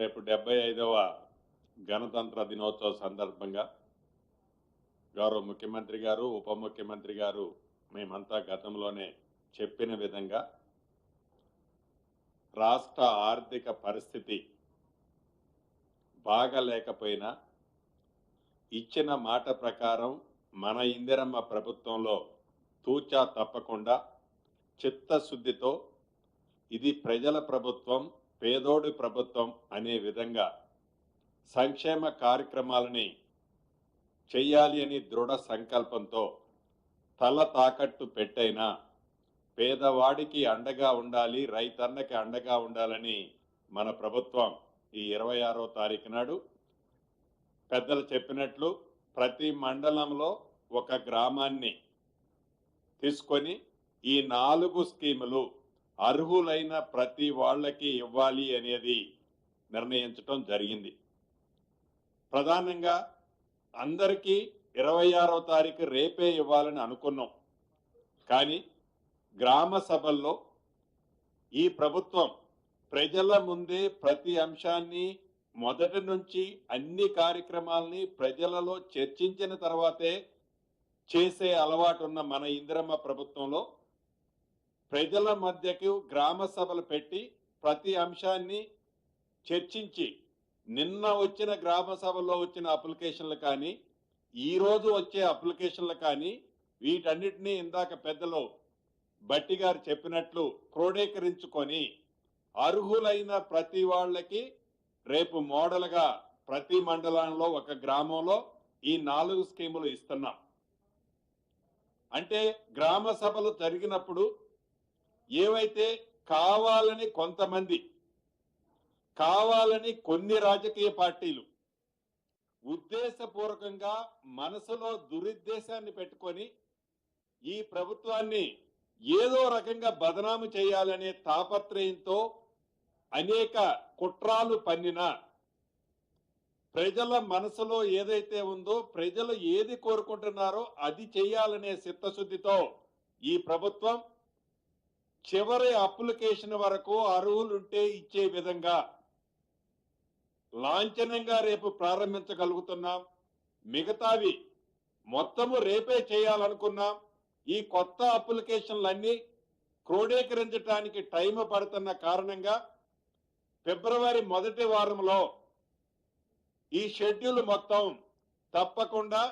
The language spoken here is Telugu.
రేపు 75వ గణతంత్ర దినోత్సవ సందర్భంగా గౌరవ ముఖ్యమంత్రి గారు, ఉప ముఖ్యమంత్రి గారు మేమంతా గతంలోనే చెప్పిన విధంగా రాష్ట్ర ఆర్థిక పరిస్థితి బాగాలేకపోయినా ఇచ్చిన మాట ప్రకారం మన ఇందిరమ్మ ప్రభుత్వంలో తూచా తప్పకుండా చిత్తశుద్ధితో ఇది ప్రజల ప్రభుత్వం, పేదోడి ప్రభుత్వం అనే విధంగా సంక్షేమ కార్యక్రమాలని చెయ్యాలి అని దృఢ సంకల్పంతో తల తాకట్టు పెట్టైనా పేదవాడికి అండగా ఉండాలి, రైతన్నకి అండగా ఉండాలని మన ప్రభుత్వం ఈ 26వ తారీఖు నాడు పెద్దలు చెప్పినట్లు ప్రతి మండలంలో ఒక గ్రామాన్ని తీసుకొని ఈ 4 స్కీములు అర్హులైన ప్రతి వాళ్ళకి ఇవ్వాలి అనేది నిర్ణయించడం జరిగింది. ప్రధానంగా అందరికీ 26వ తారీఖు రేపే ఇవ్వాలని అనుకున్నాం. కానీ గ్రామ సభల్లో ఈ ప్రభుత్వం ప్రజల ముందే ప్రతి అంశాన్ని మొదటి నుంచి అన్ని కార్యక్రమాలని ప్రజలలో చర్చించిన తర్వాతే చేసే అలవాటు ఉన్న మన ఇందిరమ్మ ప్రభుత్వంలో ప్రజల మధ్యకు గ్రామ సభలు పెట్టి ప్రతి అంశాన్ని చర్చించి నిన్న వచ్చిన గ్రామ సభలో వచ్చిన అప్లికేషన్లు కానీ ఈరోజు వచ్చే అప్లికేషన్లు కానీ వీటన్నిటినీ ఇందాక పెద్దలు బట్టి గారు చెప్పినట్లు క్రోడీకరించుకొని అర్హులైన ప్రతి వాళ్ళకి రేపు మోడల్గా ప్రతి మండలంలో ఒక గ్రామంలో ఈ 4 స్కీములు ఇస్తున్నాం. అంటే గ్రామ సభలు జరిగినప్పుడు ఏవైతే కావాలని కొంతమంది, కావాలని కొన్ని రాజకీయ పార్టీలు ఉద్దేశపూర్వకంగా మనసులో దురుద్దేశాన్ని పెట్టుకొని ఈ ప్రభుత్వాన్ని ఏదో రకంగా బదనాము చేయాలనే తాపత్రయంతో అనేక కుట్రాలు పన్నిన ప్రజల మనసులో ఏదైతే ఉందో, ప్రజలు ఏది కోరుకుంటున్నారో అది చేయాలనే చిత్తశుద్ధితో ఈ ప్రభుత్వం చివరి అప్లికేషన్ వరకు అర్హులుంటే ఇచ్చే విధంగా లాంఛనంగా రేపు ప్రారంభించగలుగుతున్నాం. మిగతావి మొత్తము రేపే చేయాలనుకున్నాం. ఈ కొత్త అప్లికేషన్లన్నీ క్రోడీకరించడానికి టైం పడుతున్న కారణంగా ఫిబ్రవరి మొదటి వారంలో ఈ షెడ్యూల్ మొత్తం తప్పకుండా